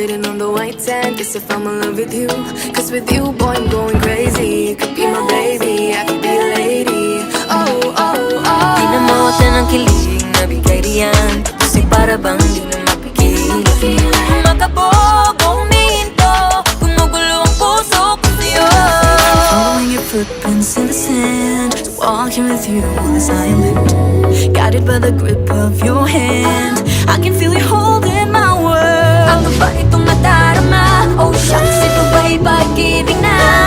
written on the white sand. Guess if I'm in love with you, cause with you, boy, I'm going crazy. You could be my baby, I could be a lady. Oh, oh, oh. Di na mawatan ang kilig na bigay diyan, kasi para bang di na mapigil. Kumakabog o humihinto, gumugulo ang puso ko sa'yo. Following your footprints in the sand, walking with you on this island, guided by the grip of your hand. I can feel you holding my world. Ano ba itong nadarama? Oh shucks, ito ba'y pag-ibig na?